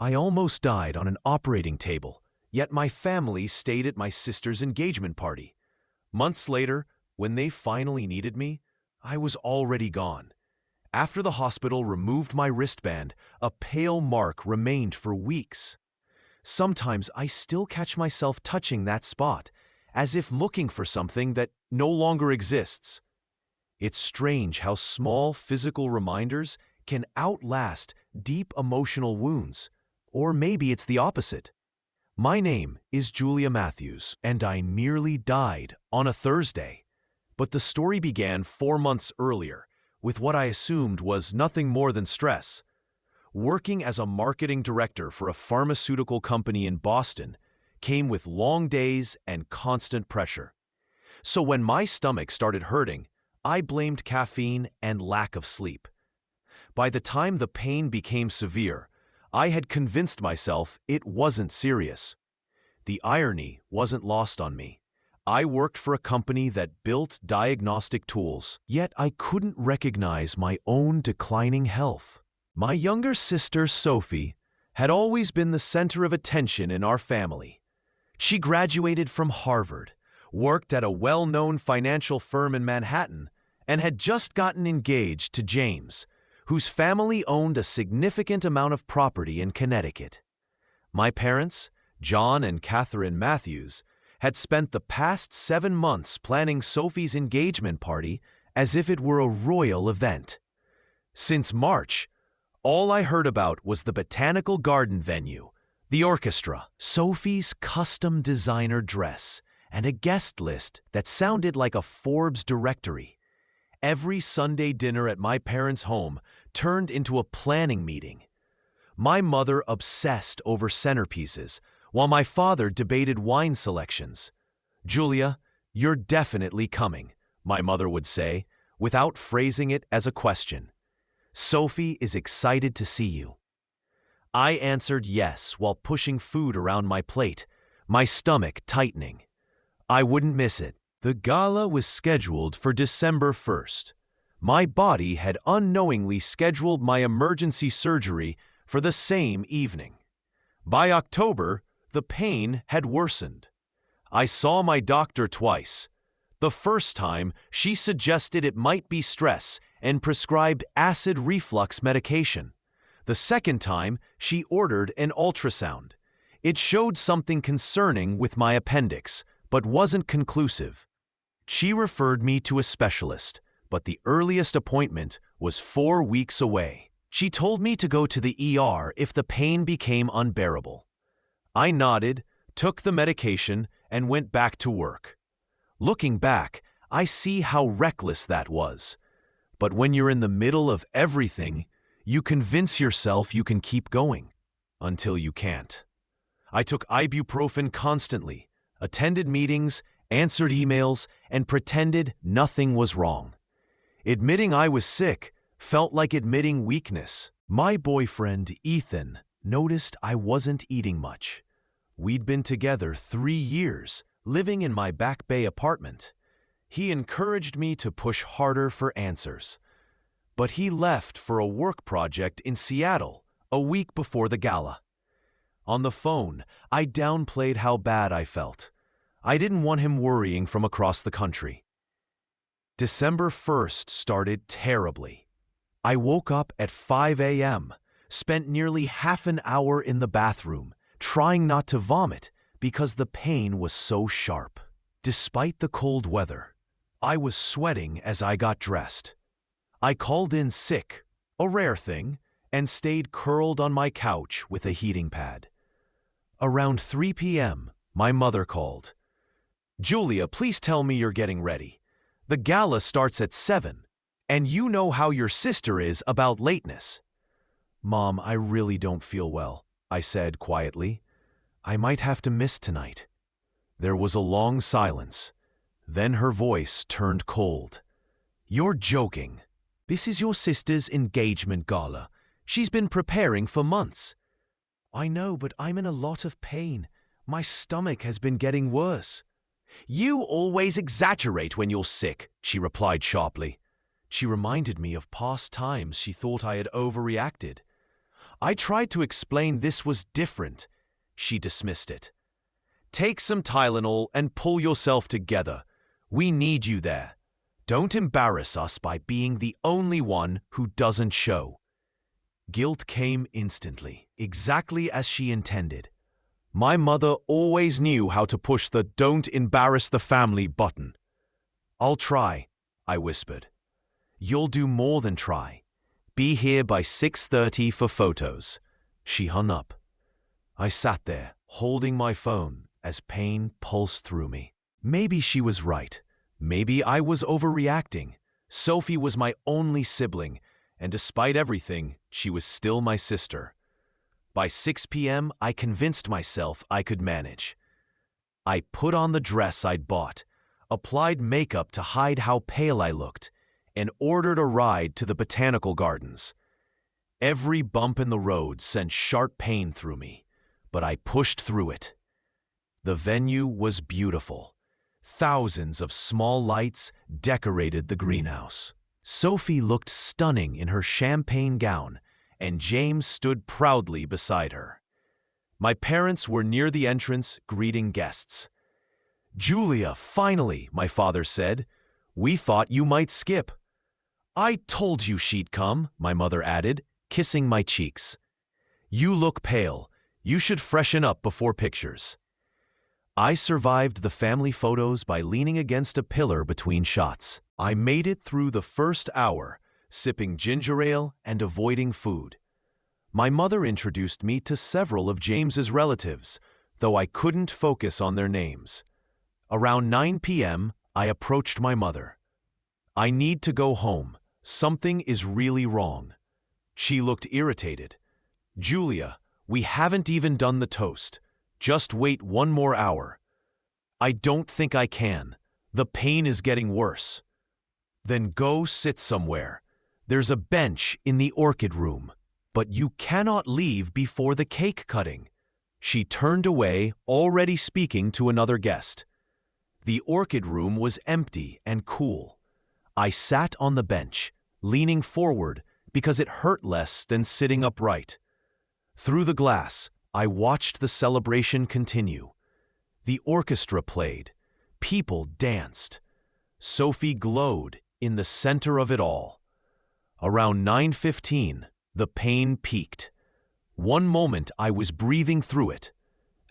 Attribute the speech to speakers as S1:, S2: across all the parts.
S1: I almost died on an operating table, yet my family stayed at my sister's engagement party. Months later, when they finally needed me, I was already gone. After the hospital removed my wristband, a pale mark remained for weeks. Sometimes I still catch myself touching that spot, as if looking for something that no longer exists. It's strange how small physical reminders can outlast deep emotional wounds. Or maybe it's the opposite. My name is Julia Matthews, and I nearly died on a Thursday. But the story began 4 months earlier, with what I assumed was nothing more than stress. Working as a marketing director for a pharmaceutical company in Boston came with long days and constant pressure. So when my stomach started hurting, I blamed caffeine and lack of sleep. By the time the pain became severe, I had convinced myself it wasn't serious. The irony wasn't lost on me. I worked for a company that built diagnostic tools, yet I couldn't recognize my own declining health. My younger sister, Sophie, had always been the center of attention in our family. She graduated from Harvard, worked at a well-known financial firm in Manhattan, and had just gotten engaged to James, whose family owned a significant amount of property in Connecticut. My parents, John and Catherine Matthews, had spent the past 7 months planning Sophie's engagement party as if it were a royal event. Since March, all I heard about was the botanical garden venue, the orchestra, Sophie's custom designer dress, and a guest list that sounded like a Forbes directory. Every Sunday dinner at my parents' home turned into a planning meeting. My mother obsessed over centerpieces, while my father debated wine selections. "Julia, you're definitely coming," my mother would say, without phrasing it as a question. "Sophie is excited to see you." I answered yes while pushing food around my plate, my stomach tightening. I wouldn't miss it. The gala was scheduled for December 1st. My body had unknowingly scheduled my emergency surgery for the same evening. By October, the pain had worsened. I saw my doctor twice. The first time, she suggested it might be stress and prescribed acid reflux medication. The second time, she ordered an ultrasound. It showed something concerning with my appendix, but wasn't conclusive. She referred me to a specialist, but the earliest appointment was 4 weeks away. She told me to go to the ER if the pain became unbearable. I nodded, took the medication, and went back to work. Looking back, I see how reckless that was. But when you're in the middle of everything, you convince yourself you can keep going, until you can't. I took ibuprofen constantly, attended meetings, answered emails, and pretended nothing was wrong. Admitting I was sick felt like admitting weakness. My boyfriend, Ethan, noticed I wasn't eating much. We'd been together 3 years, living in my Back Bay apartment. He encouraged me to push harder for answers. But he left for a work project in Seattle a week before the gala. On the phone, I downplayed how bad I felt. I didn't want him worrying from across the country. December 1st started terribly. I woke up at 5 a.m., spent nearly half an hour in the bathroom, trying not to vomit because the pain was so sharp. Despite the cold weather, I was sweating as I got dressed. I called in sick, a rare thing, and stayed curled on my couch with a heating pad. Around 3 p.m., my mother called. "Julia, please tell me you're getting ready. The gala starts at 7, and you know how your sister is about lateness." "Mom, I really don't feel well," I said quietly. "I might have to miss tonight." There was a long silence. Then her voice turned cold. "You're joking. This is your sister's engagement gala. She's been preparing for months." "I know, but I'm in a lot of pain. My stomach has been getting worse." "You always exaggerate when you're sick," she replied sharply. She reminded me of past times she thought I had overreacted. I tried to explain this was different. She dismissed it. Take some Tylenol and pull yourself together. We need you there. Don't embarrass us by being the only one who doesn't show. Guilt came instantly, exactly as she intended. My mother always knew how to push the "don't embarrass the family" button. I'll try, I whispered. You'll do more than try. Be here by 6:30 for photos. She hung up. I sat there, holding my phone, as pain pulsed through me. Maybe she was right. Maybe I was overreacting. Sophie was my only sibling, and despite everything, she was still my sister. By 6 p.m., I convinced myself I could manage. I put on the dress I'd bought, applied makeup to hide how pale I looked, and ordered a ride to the botanical gardens. Every bump in the road sent sharp pain through me, but I pushed through it. The venue was beautiful. Thousands of small lights decorated the greenhouse. Sophie looked stunning in her champagne gown, and James stood proudly beside her. My parents were near the entrance, greeting guests. "Julia, finally," my father said. "We thought you might skip." "I told you she'd come," my mother added, kissing my cheeks. "You look pale. You should freshen up before pictures." I survived the family photos by leaning against a pillar between shots. I made it through the first hour, sipping ginger ale and avoiding food. My mother introduced me to several of James's relatives, though I couldn't focus on their names. Around 9 p.m., I approached my mother. "I need to go home. Something is really wrong." She looked irritated. "Julia, we haven't even done the toast. Just wait one more hour." "I don't think I can. The pain is getting worse." "Then go sit somewhere. There's a bench in the orchid room. But you cannot leave before the cake cutting." She turned away, already speaking to another guest. The orchid room was empty and cool. I sat on the bench, leaning forward because it hurt less than sitting upright. Through the glass, I watched the celebration continue. The orchestra played. People danced. Sophie glowed in the center of it all. Around 9:15, the pain peaked. One moment I was breathing through it,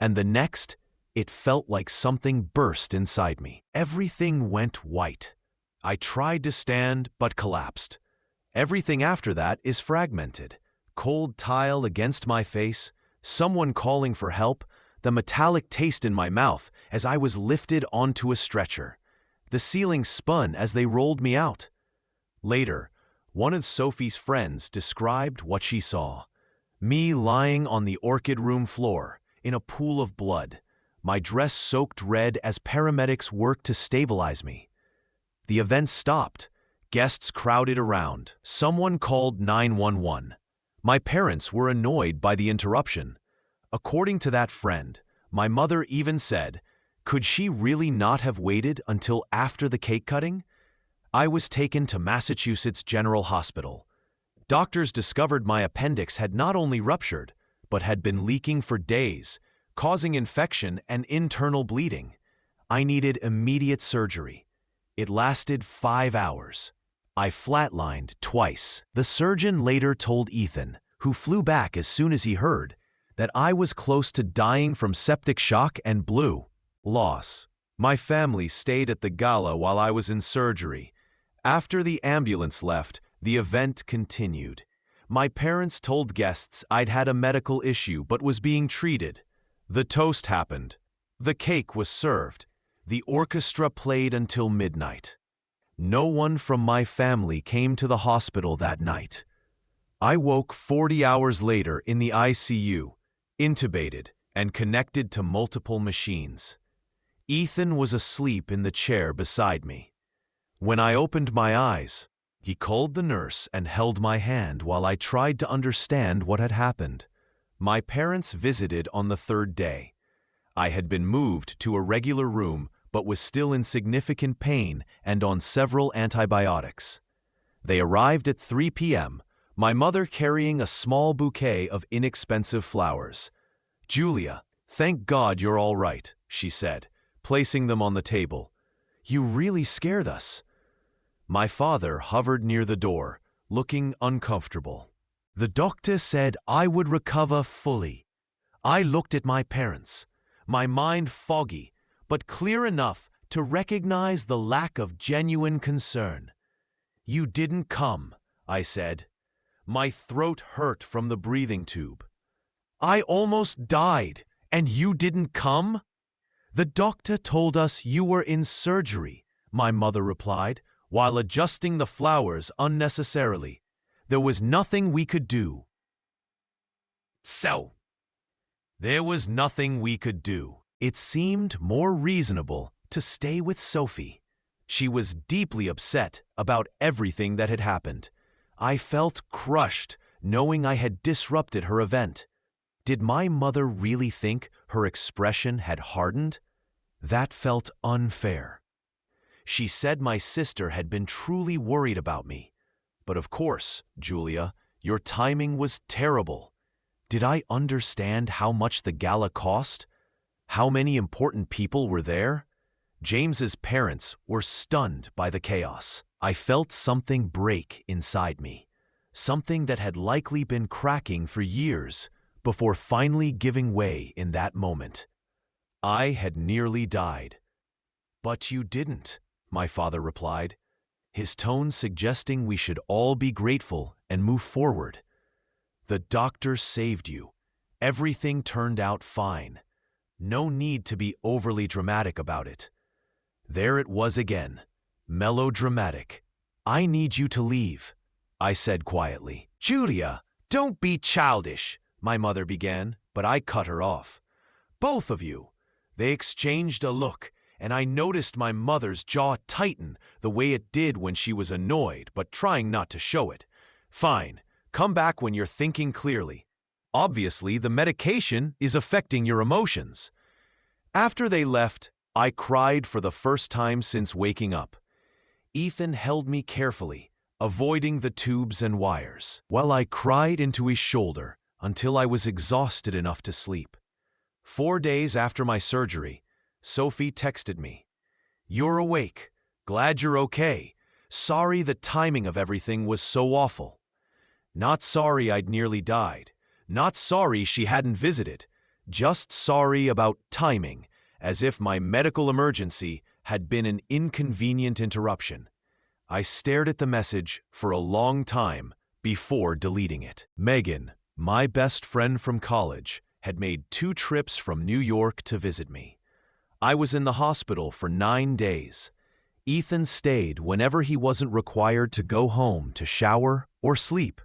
S1: and the next, it felt like something burst inside me. Everything went white. I tried to stand, but collapsed. Everything after that is fragmented. Cold tile against my face, someone calling for help, the metallic taste in my mouth as I was lifted onto a stretcher. The ceiling spun as they rolled me out. Later, one of Sophie's friends described what she saw. Me lying on the orchid room floor, in a pool of blood, my dress soaked red as paramedics worked to stabilize me. The event stopped. Guests crowded around. Someone called 911. My parents were annoyed by the interruption. According to that friend, my mother even said, could she really not have waited until after the cake cutting? I was taken to Massachusetts General Hospital. Doctors discovered my appendix had not only ruptured, but had been leaking for days, causing infection and internal bleeding. I needed immediate surgery. It lasted 5 hours. I flatlined twice. The surgeon later told Ethan, who flew back as soon as he heard, that I was close to dying from septic shock and blue loss. My family stayed at the gala while I was in surgery. After the ambulance left, the event continued. My parents told guests I'd had a medical issue but was being treated. The toast happened. The cake was served. The orchestra played until midnight. No one from my family came to the hospital that night. I woke 40 hours later in the ICU, intubated and connected to multiple machines. Ethan was asleep in the chair beside me. When I opened my eyes, he called the nurse and held my hand while I tried to understand what had happened. My parents visited on the 3rd day. I had been moved to a regular room but was still in significant pain and on several antibiotics. They arrived at 3 p.m., my mother carrying a small bouquet of inexpensive flowers. "Julia, thank God you're all right," she said, placing them on the table. "You really scared us." My father hovered near the door, looking uncomfortable. "The doctor said I would recover fully." I looked at my parents, my mind foggy, but clear enough to recognize the lack of genuine concern. "You didn't come," I said. My throat hurt from the breathing tube. "I almost died, and you didn't come?" "The doctor told us you were in surgery," my mother replied, while adjusting the flowers unnecessarily. "There was nothing we could do." So, there was nothing we could do. It seemed more reasonable to stay with Sophie. She was deeply upset about everything that had happened. I felt crushed, knowing I had disrupted her event. Did my mother really think her expression had hardened? That felt unfair. She said my sister had been truly worried about me. But of course, Julia, your timing was terrible. Did I understand how much the gala cost? How many important people were there? James's parents were stunned by the chaos. I felt something break inside me, something that had likely been cracking for years before finally giving way in that moment. I had nearly died. "But you didn't," my father replied, his tone suggesting we should all be grateful and move forward. "The doctor saved you. Everything turned out fine. No need to be overly dramatic about it." There it was again, melodramatic. "I need you to leave," I said quietly. "Julia, don't be childish," my mother began, but I cut her off. "Both of you." They exchanged a look, and I noticed my mother's jaw tighten the way it did when she was annoyed, but trying not to show it. "Fine. Come back when you're thinking clearly. Obviously, the medication is affecting your emotions." After they left, I cried for the first time since waking up. Ethan held me carefully, avoiding the tubes and wires, while I cried into his shoulder until I was exhausted enough to sleep. 4 days after my surgery, Sophie texted me. "You're awake. Glad you're okay. Sorry the timing of everything was so awful." Not sorry I'd nearly died. Not sorry she hadn't visited. Just sorry about timing, as if my medical emergency had been an inconvenient interruption. I stared at the message for a long time before deleting it. Megan, my best friend from college, had made 2 trips from New York to visit me. I was in the hospital for 9 days. Ethan stayed whenever he wasn't required to go home to shower or sleep.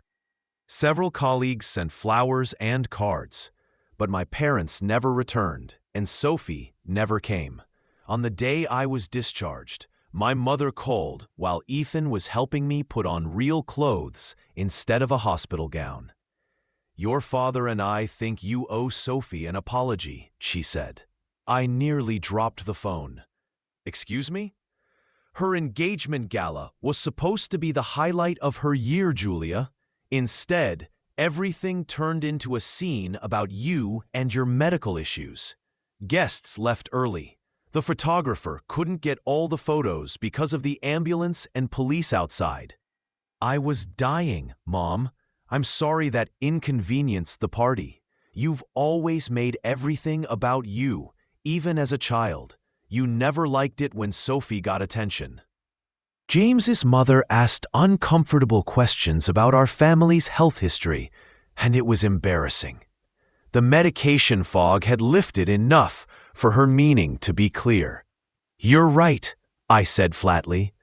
S1: Several colleagues sent flowers and cards, but my parents never returned, and Sophie never came. On the day I was discharged, my mother called while Ethan was helping me put on real clothes instead of a hospital gown. "Your father and I think you owe Sophie an apology," she said. I nearly dropped the phone. "Excuse me?" "Her engagement gala was supposed to be the highlight of her year, Julia. Instead, everything turned into a scene about you and your medical issues. Guests left early. The photographer couldn't get all the photos because of the ambulance and police outside. I was dying, Mom. I'm sorry that inconvenienced the party. You've always made everything about you, even as a child. You never liked it when Sophie got attention." James's mother asked uncomfortable questions about our family's health history, and it was embarrassing. The medication fog had lifted enough for her meaning to be clear. "You're right," I said flatly.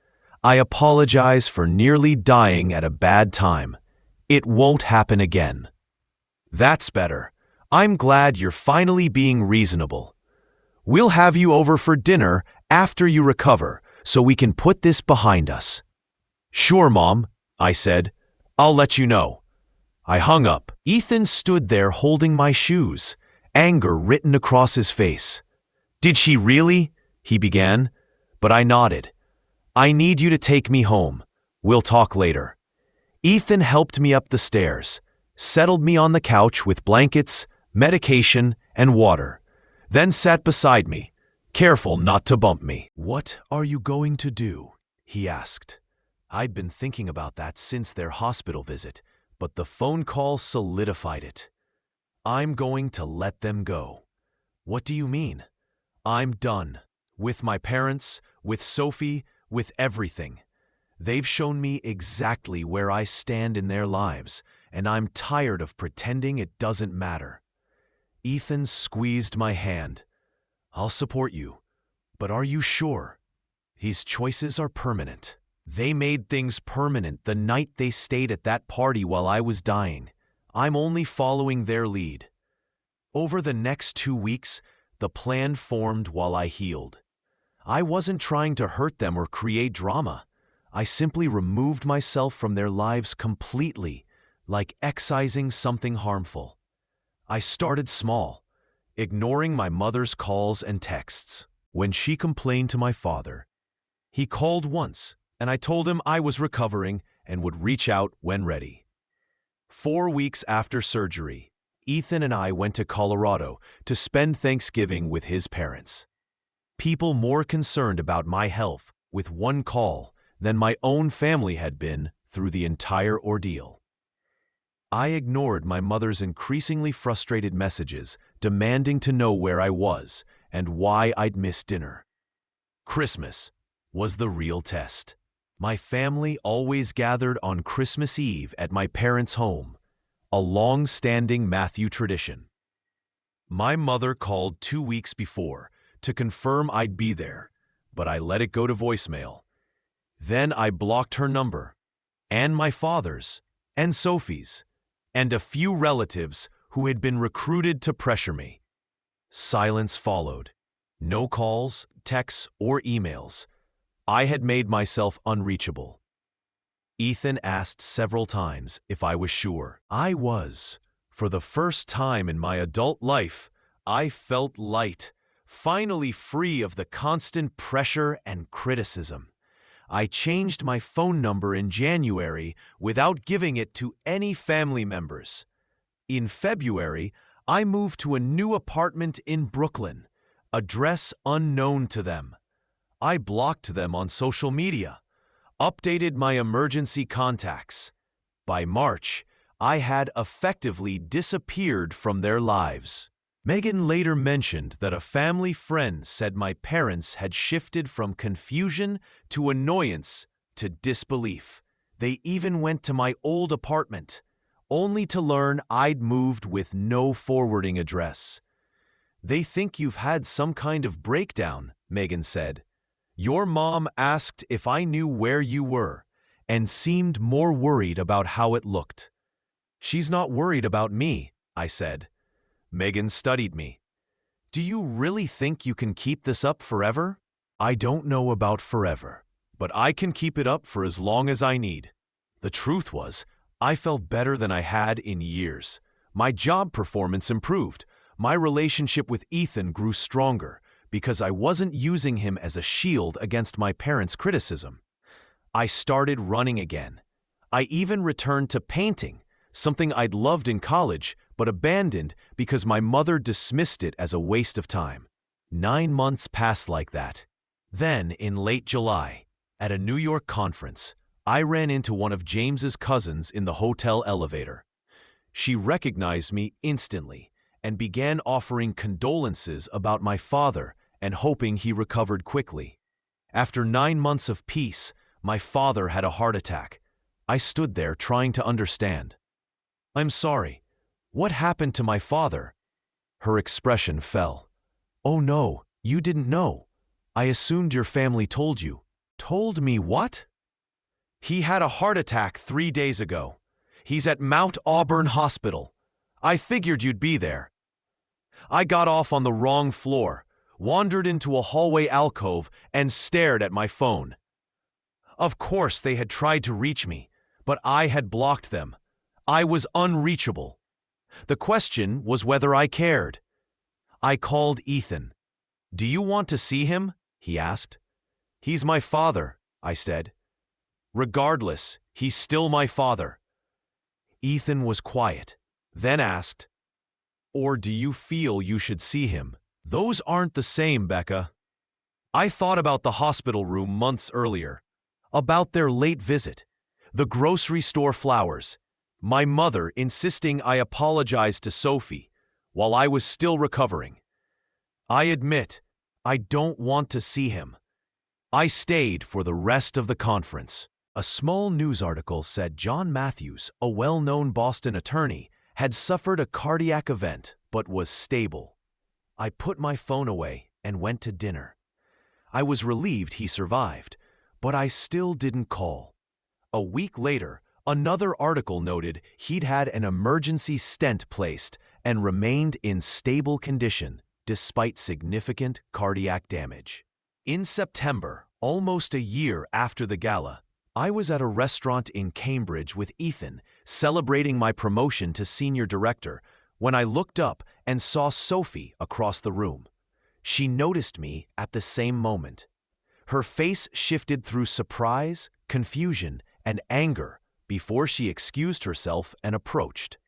S1: "I apologize for nearly dying at a bad time. It won't happen again." "That's better. I'm glad you're finally being reasonable. We'll have you over for dinner after you recover so we can put this behind us." "Sure, Mom," I said. "I'll let you know." I hung up. Ethan stood there holding my shoes, anger written across his face. "Did she really?" he began, but I nodded. "I need you to take me home. We'll talk later." Ethan helped me up the stairs, settled me on the couch with blankets, medication, and water, then sat beside me, careful not to bump me. "What are you going to do?" he asked. I'd been thinking about that since their hospital visit, but the phone call solidified it. "I'm going to let them go." "What do you mean?" "I'm done. With my parents, with Sophie, with everything. They've shown me exactly where I stand in their lives, and I'm tired of pretending it doesn't matter." Ethan squeezed my hand. "I'll support you, but are you sure? These choices are permanent." They made things permanent the night they stayed at that party while I was dying. I'm only following their lead. Over the next 2 weeks, the plan formed while I healed. I wasn't trying to hurt them or create drama. I simply removed myself from their lives completely, like excising something harmful. I started small, ignoring my mother's calls and texts. When she complained to my father, he called once, and I told him I was recovering and would reach out when ready. 4 weeks after surgery, Ethan and I went to Colorado to spend Thanksgiving with his parents. People more concerned about my health with one call than my own family had been through the entire ordeal. I ignored my mother's increasingly frustrated messages, demanding to know where I was and why I'd missed dinner. Christmas was the real test. My family always gathered on Christmas Eve at my parents' home, a long-standing Matthew tradition. My mother called 2 weeks before to confirm I'd be there, but I let it go to voicemail. Then I blocked her number, and my father's, and Sophie's, and a few relatives who had been recruited to pressure me. Silence followed. No calls, texts, or emails. I had made myself unreachable. Ethan asked several times if I was sure. I was. For the first time in my adult life, I felt light, finally free of the constant pressure and criticism. I changed my phone number in January without giving it to any family members. In February, I moved to a new apartment in Brooklyn, address unknown to them. I blocked them on social media, updated my emergency contacts. By March, I had effectively disappeared from their lives. Megan later mentioned that a family friend said my parents had shifted from confusion to annoyance to disbelief. They even went to my old apartment, only to learn I'd moved with no forwarding address. "They think you've had some kind of breakdown," Megan said. "Your mom asked if I knew where you were and seemed more worried about how it looked." "She's not worried about me," I said. Megan studied me. "Do you really think you can keep this up forever?" "I don't know about forever, but I can keep it up for as long as I need." The truth was, I felt better than I had in years. My job performance improved. My relationship with Ethan grew stronger because I wasn't using him as a shield against my parents' criticism. I started running again. I even returned to painting, something I'd loved in college but abandoned because my mother dismissed it as a waste of time. 9 months passed like that. Then, in late July, at a New York conference, I ran into one of James's cousins in the hotel elevator. She recognized me instantly and began offering condolences about my father and hoping he recovered quickly. After 9 months of peace, my father had a heart attack. I stood there trying to understand. "I'm sorry. What happened to my father?" Her expression fell. "Oh no, you didn't know. I assumed your family told you." "Told me what?" "He had a heart attack 3 days ago. He's at Mount Auburn Hospital. I figured you'd be there." I got off on the wrong floor, wandered into a hallway alcove, and stared at my phone. Of course they had tried to reach me, but I had blocked them. I was unreachable. The question was whether I cared. I called Ethan. "Do you want to see him?" he asked. "He's my father," I said. Regardless, he's still my father." Ethan was quiet, then asked, "Or do you feel you should see him?" "Those aren't the same, Becca." I thought about the hospital room months earlier, about their late visit, the grocery store flowers, my mother insisting I apologize to Sophie while I was still recovering. I admit, I don't want to see him. I stayed for the rest of the conference. A small news article said John Matthews, a well-known Boston attorney, had suffered a cardiac event but was stable. I put my phone away and went to dinner. I was relieved he survived, but I still didn't call. A week later, another article noted he'd had an emergency stent placed and remained in stable condition despite significant cardiac damage. In September, almost a year after the gala, I was at a restaurant in Cambridge with Ethan, celebrating my promotion to senior director, when I looked up and saw Sophie across the room. She noticed me at the same moment. Her face shifted through surprise, confusion, and anger before she excused herself and approached.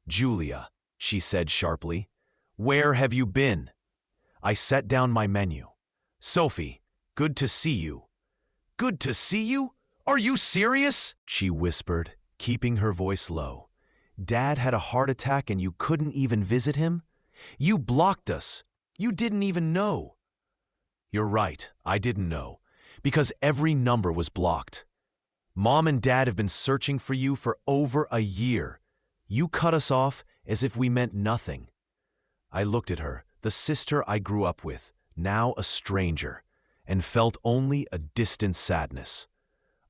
S1: "Julia," she said sharply, "where have you been?" I set down my menu. "Sophie, good to see you." "Good to see you? Are you serious?" she whispered, keeping her voice low. "Dad had a heart attack and you couldn't even visit him? You blocked us. You didn't even know." "You're right, I didn't know, because every number was blocked. Mom and Dad have been searching for you for over a year. You cut us off as if we meant nothing." I looked at her, the sister I grew up with, now a stranger, and felt only a distant sadness.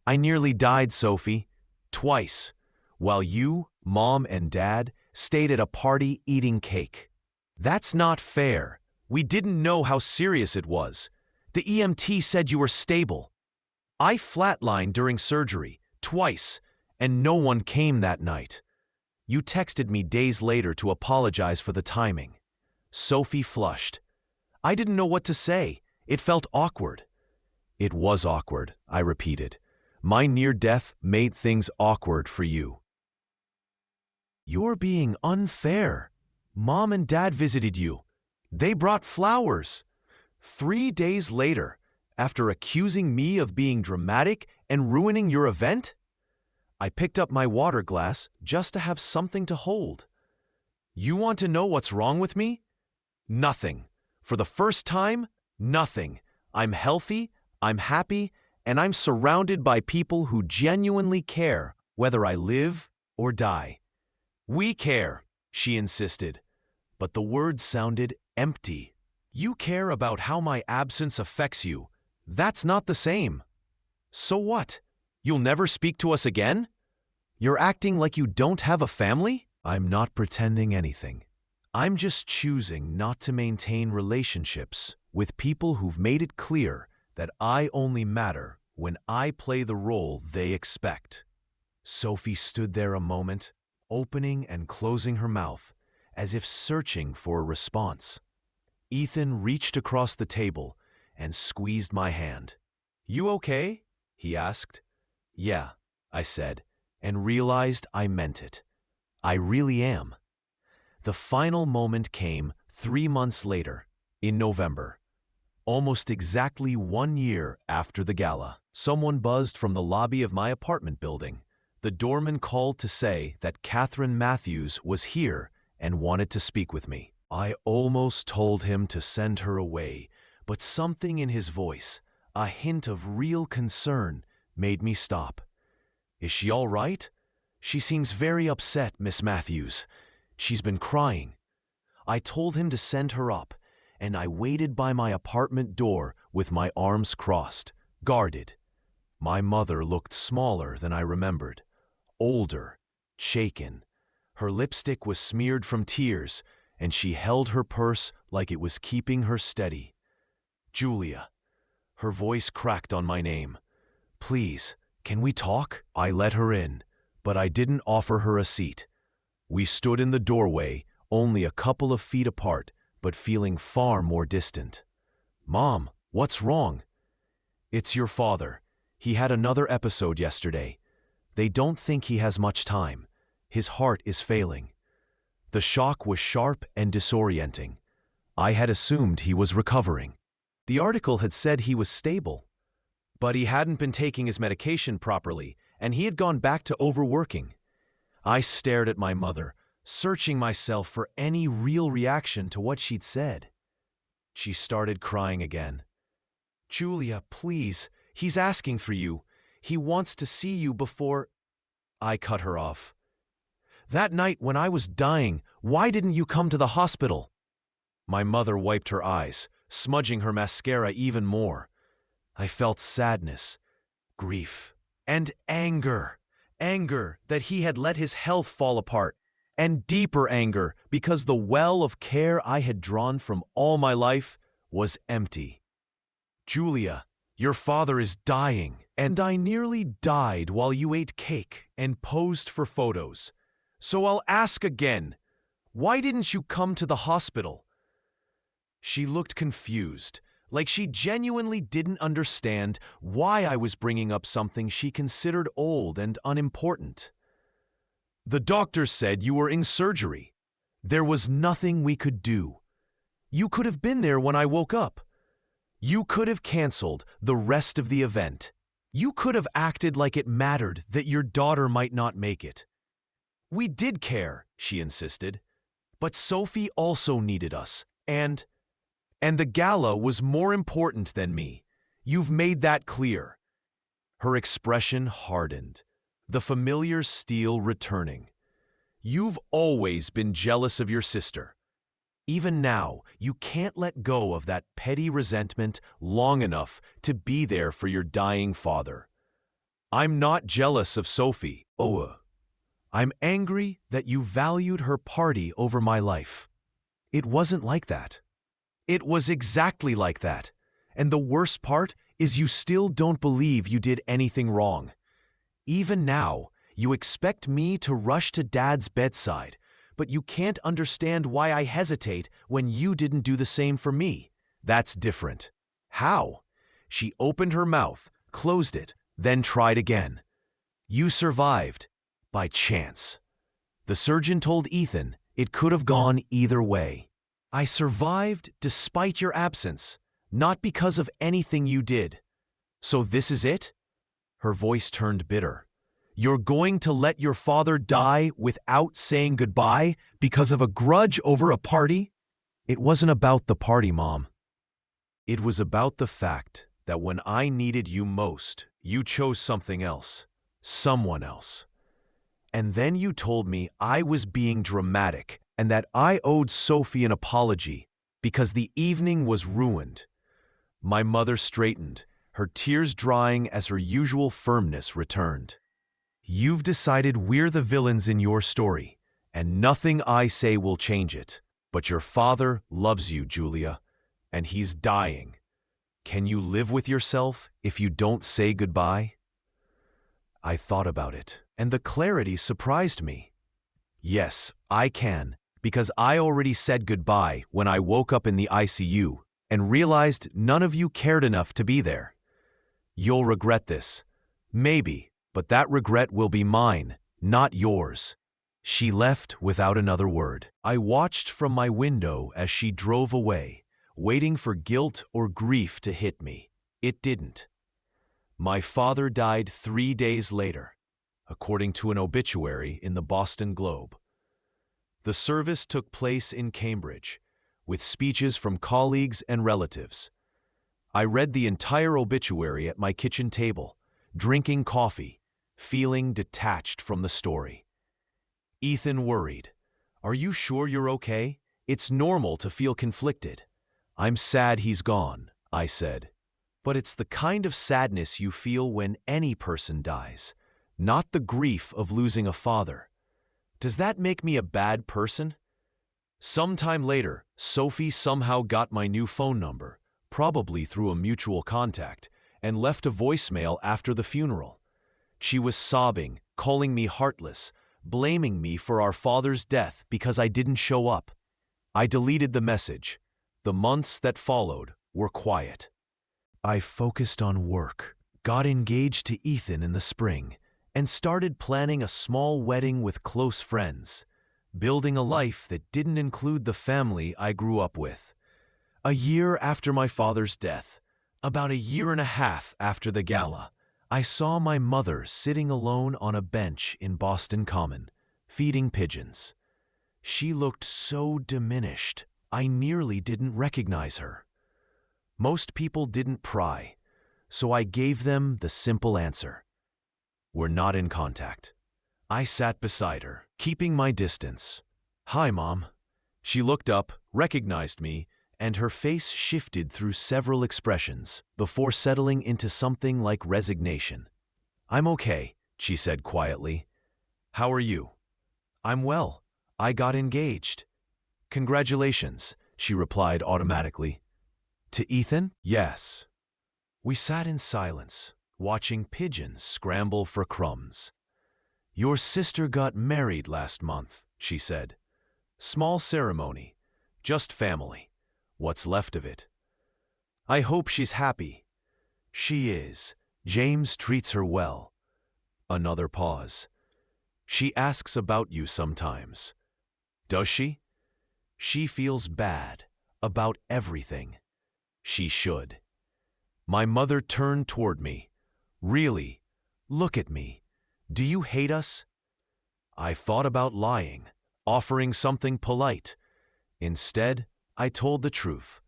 S1: "I nearly died, Sophie, twice, while you, Mom, and Dad stayed at a party eating cake. That's not fair. We didn't know how serious it was. The EMT said you were stable. I flatlined during surgery, twice, and no one came that night. You texted me days later to apologize for the timing." Sophie flushed. I didn't know what to say. It felt awkward. "It was awkward," I repeated. "My near-death made things awkward for you." "You're being unfair. Mom and Dad visited you. They brought flowers. 3 days later, after accusing me of being dramatic and ruining your event?" I picked up my water glass just to have something to hold. "You want to know what's wrong with me? Nothing. For the first time, nothing. I'm healthy, I'm happy, and I'm surrounded by people who genuinely care whether I live or die." "We care," she insisted, but the words sounded empty. "You care about how my absence affects you. That's not the same." "So what? You'll never speak to us again? You're acting like you don't have a family?" "I'm not pretending anything. I'm just choosing not to maintain relationships with people who've made it clear that I only matter when I play the role they expect." Sophie stood there a moment, opening and closing her mouth, as if searching for a response. Ethan reached across the table and squeezed my hand. "You okay?" he asked. "Yeah," I said, and realized I meant it. I really am. The final moment came 3 months later, in November. Almost exactly 1 year after the gala, someone buzzed from the lobby of my apartment building. The doorman called to say that Catherine Matthews was here and wanted to speak with me. I almost told him to send her away, but something in his voice, a hint of real concern, made me stop. "Is she all right? She seems very upset, Miss Matthews. She's been crying." I told him to send her up, and I waited by my apartment door with my arms crossed, guarded. My mother looked smaller than I remembered, older, shaken. Her lipstick was smeared from tears, and she held her purse like it was keeping her steady. "Julia." Her voice cracked on my name. "Please, can we talk?" I let her in, but I didn't offer her a seat. We stood in the doorway, only a couple of feet apart, but feeling far more distant. "Mom, what's wrong?" "It's your father. He had another episode yesterday. They don't think he has much time. His heart is failing. The shock was sharp and disorienting. I had assumed he was recovering. The article had said he was stable, but he hadn't been taking his medication properly, and he had gone back to overworking. I stared at my mother, searching myself for any real reaction to what she'd said. She started crying again. "Julia, please, he's asking for you. He wants to see you before—" I cut her off. "That night when I was dying, why didn't you come to the hospital?" My mother wiped her eyes, smudging her mascara even more. I felt sadness, grief, and anger. Anger that he had let his health fall apart, and deeper anger because the well of care I had drawn from all my life was empty. "Julia, your father is dying, and I nearly died while you ate cake and posed for photos. So I'll ask again, why didn't you come to the hospital?" She looked confused, like she genuinely didn't understand why I was bringing up something she considered old and unimportant. "The doctor said you were in surgery. There was nothing we could do. You could have been there when I woke up. You could have canceled the rest of the event. You could have acted like it mattered that your daughter might not make it. We did care," she insisted. "But Sophie also needed us, and the gala was more important than me. You've made that clear." Her expression hardened, the familiar steel returning. "You've always been jealous of your sister. Even now, you can't let go of that petty resentment long enough to be there for your dying father. I'm not jealous of Sophie. I'm angry that you valued her party over my life. It wasn't like that. It was exactly like that. And the worst part is you still don't believe you did anything wrong. Even now, you expect me to rush to Dad's bedside, but you can't understand why I hesitate when you didn't do the same for me. That's different." "How?" She opened her mouth, closed it, then tried again. "You survived. By chance. The surgeon told Ethan it could have gone either way. I survived despite your absence, not because of anything you did. So this is it?" Her voice turned bitter. "You're going to let your father die without saying goodbye because of a grudge over a party?" "It wasn't about the party, Mom. It was about the fact that when I needed you most, you chose something else, someone else. And then you told me I was being dramatic and that I owed Sophie an apology because the evening was ruined." My mother straightened, her tears drying as her usual firmness returned. "You've decided we're the villains in your story, and nothing I say will change it. But your father loves you, Julia, and he's dying. Can you live with yourself if you don't say goodbye?" I thought about it, and the clarity surprised me. Yes, I can, because I already said goodbye when I woke up in the ICU and realized none of you cared enough to be there. You'll regret this. Maybe, but that regret will be mine, not yours. She left without another word. I watched from my window as she drove away, waiting for guilt or grief to hit me. It didn't. My father died 3 days later, according to an obituary in the Boston Globe. The service took place in Cambridge, with speeches from colleagues and relatives. I read the entire obituary at my kitchen table, drinking coffee, feeling detached from the story. Ethan worried. "Are you sure you're okay? It's normal to feel conflicted." "I'm sad he's gone," I said. "But it's the kind of sadness you feel when any person dies, not the grief of losing a father. Does that make me a bad person?" Sometime later, Sophie somehow got my new phone number, probably through a mutual contact, and left a voicemail after the funeral. She was sobbing, calling me heartless, blaming me for our father's death because I didn't show up. I deleted the message. The months that followed were quiet. I focused on work, got engaged to Ethan in the spring, and started planning a small wedding with close friends, building a life that didn't include the family I grew up with. A year after my father's death, about a year and a half after the gala, I saw my mother sitting alone on a bench in Boston Common, feeding pigeons. She looked so diminished, I nearly didn't recognize her. Most people didn't pry, so I gave them the simple answer: we're not in contact. I sat beside her, keeping my distance. "Hi, Mom." She looked up, recognized me, and her face shifted through several expressions before settling into something like resignation. "I'm okay," she said quietly. "How are you?" "I'm well. I got engaged." "Congratulations," she replied automatically. "To Ethan?" "Yes." We sat in silence, watching pigeons scramble for crumbs. "Your sister got married last month," she said. "Small ceremony, just family. What's left of it." "I hope she's happy." "She is. James treats her well." Another pause. "She asks about you sometimes." "Does she?" "She feels bad about everything." "She should." My mother turned toward me. "Really? Look at me. Do you hate us?" I thought about lying, offering something polite. Instead, I told the truth.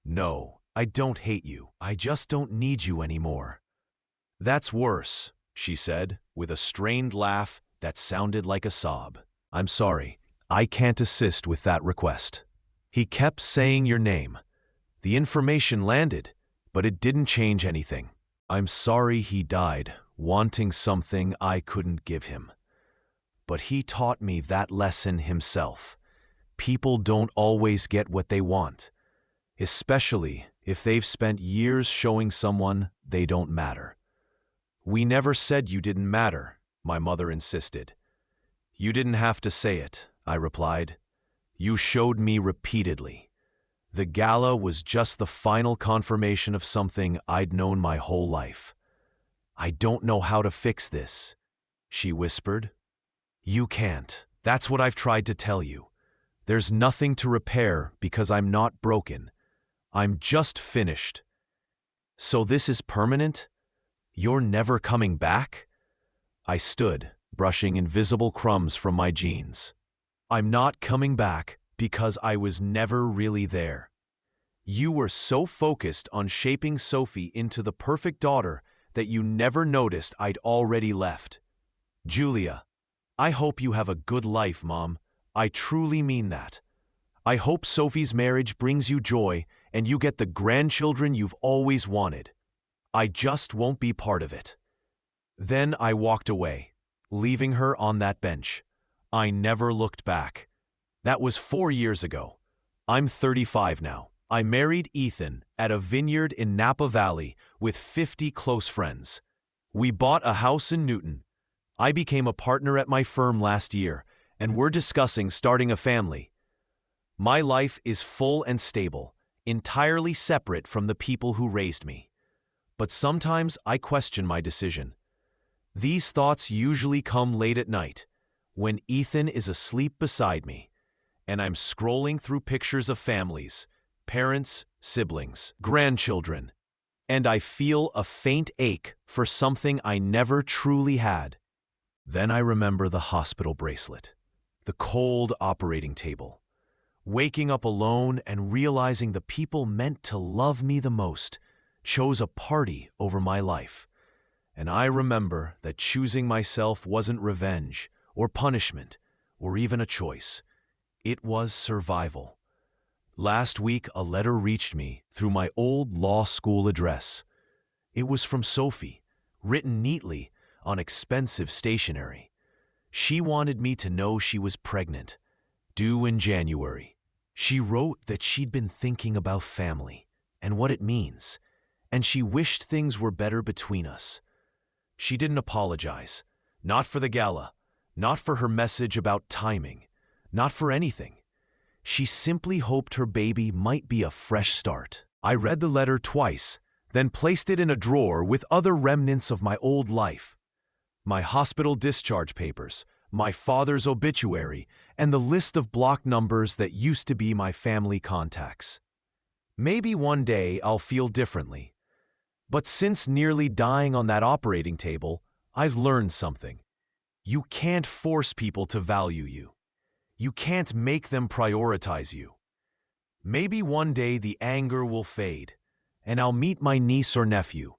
S1: "No, I don't hate you. I just don't need you anymore." "That's worse," she said, with a strained laugh that sounded like a sob. "I'm sorry. I can't assist with that request." He kept saying your name. The information landed, but it didn't change anything. I'm sorry he died, wanting something I couldn't give him. But he taught me that lesson himself. People don't always get what they want, especially if they've spent years showing someone they don't matter. "We never said you didn't matter," my mother insisted. "You didn't have to say it," I replied. "You showed me repeatedly." The gala was just the final confirmation of something I'd known my whole life. "I don't know how to fix this," she whispered. "You can't. That's what I've tried to tell you. There's nothing to repair because I'm not broken. I'm just finished." "So this is permanent? You're never coming back?" I stood, brushing invisible crumbs from my jeans. "I'm not coming back because I was never really there. You were so focused on shaping Sophie into the perfect daughter that you never noticed I'd already left." "Julia, I hope you have a good life, Mom. I truly mean that. I hope Sophie's marriage brings you joy and you get the grandchildren you've always wanted. I just won't be part of it." Then I walked away, leaving her on that bench. I never looked back. That was 4 years ago. I'm 35 now. I married Ethan at a vineyard in Napa Valley with 50 close friends. We bought a house in Newton. I became a partner at my firm last year, and we're discussing starting a family. My life is full and stable, entirely separate from the people who raised me. But sometimes I question my decision. These thoughts usually come late at night, when Ethan is asleep beside me, and I'm scrolling through pictures of families, parents, siblings, grandchildren, and I feel a faint ache for something I never truly had. Then I remember the hospital bracelet, the cold operating table, waking up alone and realizing the people meant to love me the most chose a party over my life. And I remember that choosing myself wasn't revenge or punishment or even a choice. It was survival. Last week, a letter reached me through my old law school address. It was from Sophie, written neatly on expensive stationery. She wanted me to know she was pregnant, due in January. She wrote that she'd been thinking about family and what it means, and she wished things were better between us. She didn't apologize, not for the gala, not for her message about timing, not for anything. She simply hoped her baby might be a fresh start. I read the letter twice, then placed it in a drawer with other remnants of my old life. My hospital discharge papers, my father's obituary, and the list of block numbers that used to be my family contacts. Maybe one day I'll feel differently. But since nearly dying on that operating table, I've learned something. You can't force people to value you. You can't make them prioritize you. Maybe one day the anger will fade, and I'll meet my niece or nephew.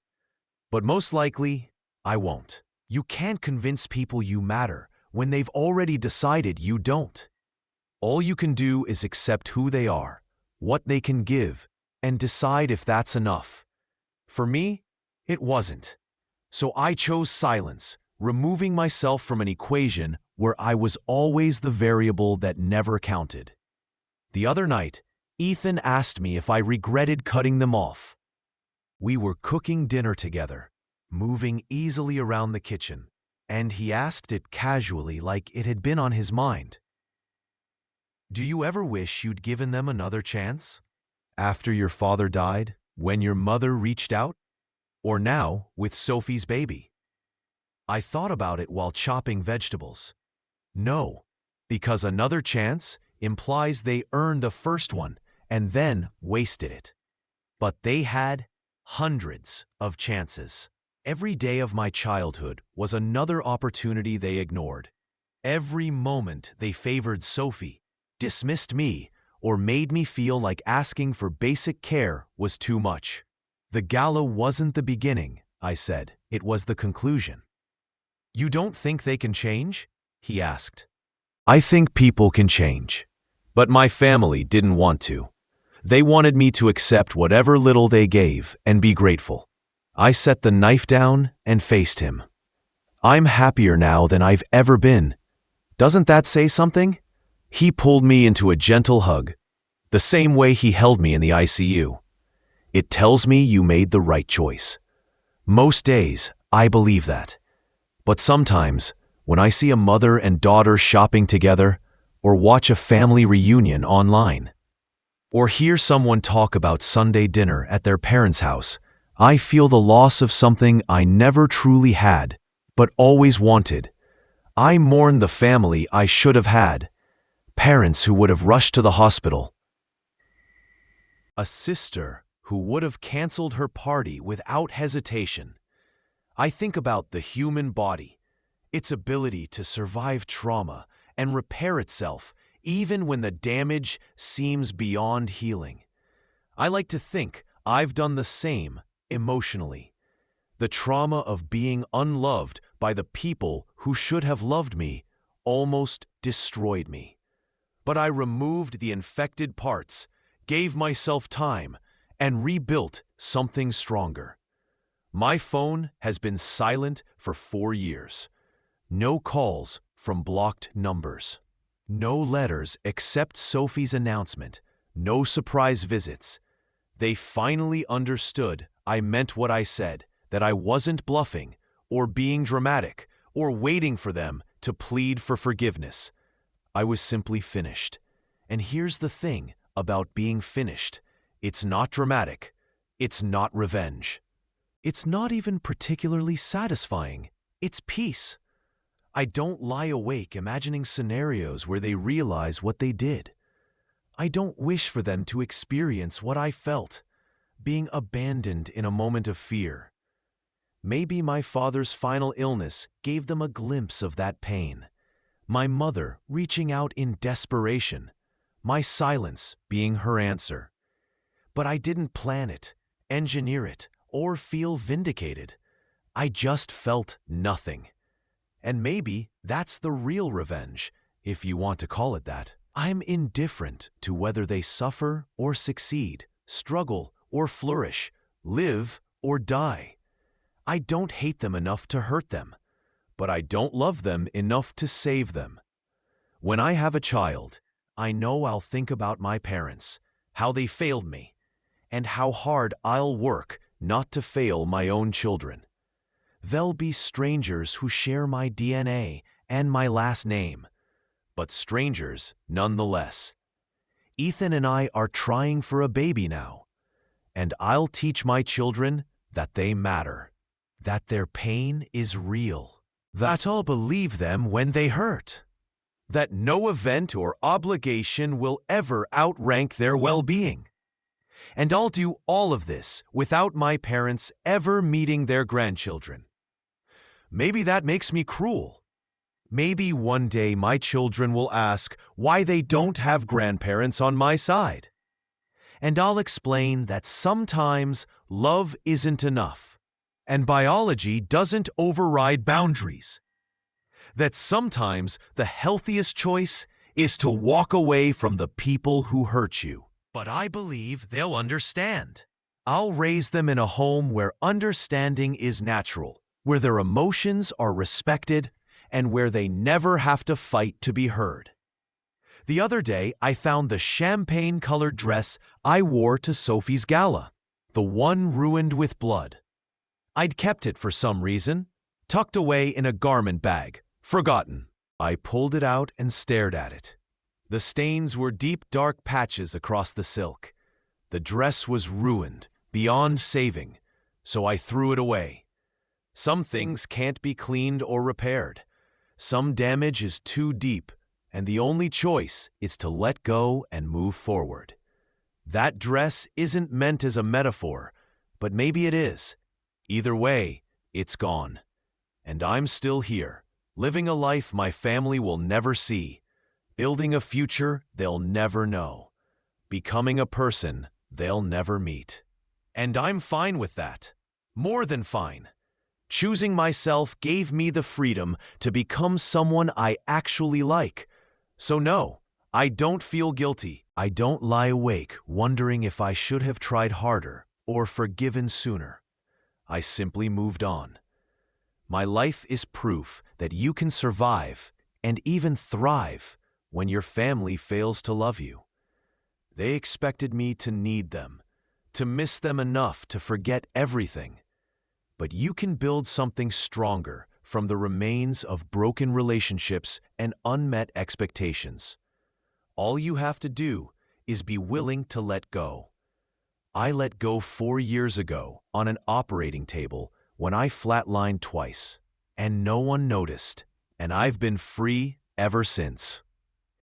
S1: But most likely, I won't. You can't convince people you matter when they've already decided you don't. All you can do is accept who they are, what they can give, and decide if that's enough. For me, it wasn't. So I chose silence, removing myself from an equation where I was always the variable that never counted. The other night, Ethan asked me if I regretted cutting them off. We were cooking dinner together, moving easily around the kitchen, and he asked it casually like it had been on his mind. Do you ever wish you'd given them another chance? After your father died, when your mother reached out? Or now, with Sophie's baby? I thought about it while chopping vegetables. No, because another chance implies they earned the first one and then wasted it. But they had hundreds of chances. Every day of my childhood was another opportunity they ignored. Every moment they favored Sophie, dismissed me, or made me feel like asking for basic care was too much. The gala wasn't the beginning, I said. It was the conclusion. You don't think they can change? He asked. I think people can change. But my family didn't want to. They wanted me to accept whatever little they gave and be grateful. I set the knife down and faced him. I'm happier now than I've ever been. Doesn't that say something? He pulled me into a gentle hug, the same way he held me in the ICU. It tells me you made the right choice. Most days, I believe that. But sometimes, when I see a mother and daughter shopping together, or watch a family reunion online, or hear someone talk about Sunday dinner at their parents' house, I feel the loss of something I never truly had, but always wanted. I mourn the family I should have had, parents who would have rushed to the hospital, a sister who would have canceled her party without hesitation. I think about the human body, its ability to survive trauma and repair itself even when the damage seems beyond healing. I like to think I've done the same emotionally. The trauma of being unloved by the people who should have loved me almost destroyed me. But I removed the infected parts, gave myself time, and rebuilt something stronger. My phone has been silent for 4 years. No calls from blocked numbers. No letters except Sophie's announcement. No surprise visits. They finally understood I meant what I said, that I wasn't bluffing, or being dramatic, or waiting for them to plead for forgiveness. I was simply finished. And here's the thing about being finished. It's not dramatic. It's not revenge. It's not even particularly satisfying. It's peace. I don't lie awake imagining scenarios where they realize what they did. I don't wish for them to experience what I felt, being abandoned in a moment of fear. Maybe my father's final illness gave them a glimpse of that pain. My mother reaching out in desperation. My silence being her answer. But I didn't plan it, engineer it, or feel vindicated. I just felt nothing. And maybe that's the real revenge, if you want to call it that. I'm indifferent to whether they suffer or succeed, struggle or flourish, live or die. I don't hate them enough to hurt them, but I don't love them enough to save them. When I have a child, I know I'll think about my parents, how they failed me, and how hard I'll work not to fail my own children. They'll be strangers who share my DNA and my last name, but strangers nonetheless. Ethan and I are trying for a baby now, And I'll teach my children that they matter, that their pain is real, that I'll believe them when they hurt, that no event or obligation will ever outrank their well-being. And I'll do all of this without my parents ever meeting their grandchildren. Maybe that makes me cruel. Maybe one day my children will ask why they don't have grandparents on my side. And I'll explain that sometimes love isn't enough, and biology doesn't override boundaries. That sometimes the healthiest choice is to walk away from the people who hurt you. But I believe they'll understand. I'll raise them in a home where understanding is natural, where their emotions are respected, and where they never have to fight to be heard. The other day, I found the champagne-colored dress I wore to Sophie's gala, the one ruined with blood. I'd kept it for some reason, tucked away in a garment bag, forgotten. I pulled it out and stared at it. The stains were deep, dark patches across the silk. The dress was ruined, beyond saving, so I threw it away. Some things can't be cleaned or repaired. Some damage is too deep, and the only choice is to let go and move forward. That dress isn't meant as a metaphor, but maybe it is. Either way, it's gone. And I'm still here, living a life my family will never see, building a future they'll never know, becoming a person they'll never meet. And I'm fine with that. More than fine. Choosing myself gave me the freedom to become someone I actually like. So no, I don't feel guilty. I don't lie awake wondering if I should have tried harder or forgiven sooner. I simply moved on. My life is proof that you can survive and even thrive when your family fails to love you. They expected me to need them, to miss them enough to forget everything. But you can build something stronger from the remains of broken relationships and unmet expectations. All you have to do is be willing to let go. I let go 4 years ago on an operating table when I flatlined twice, and no one noticed, and I've been free ever since.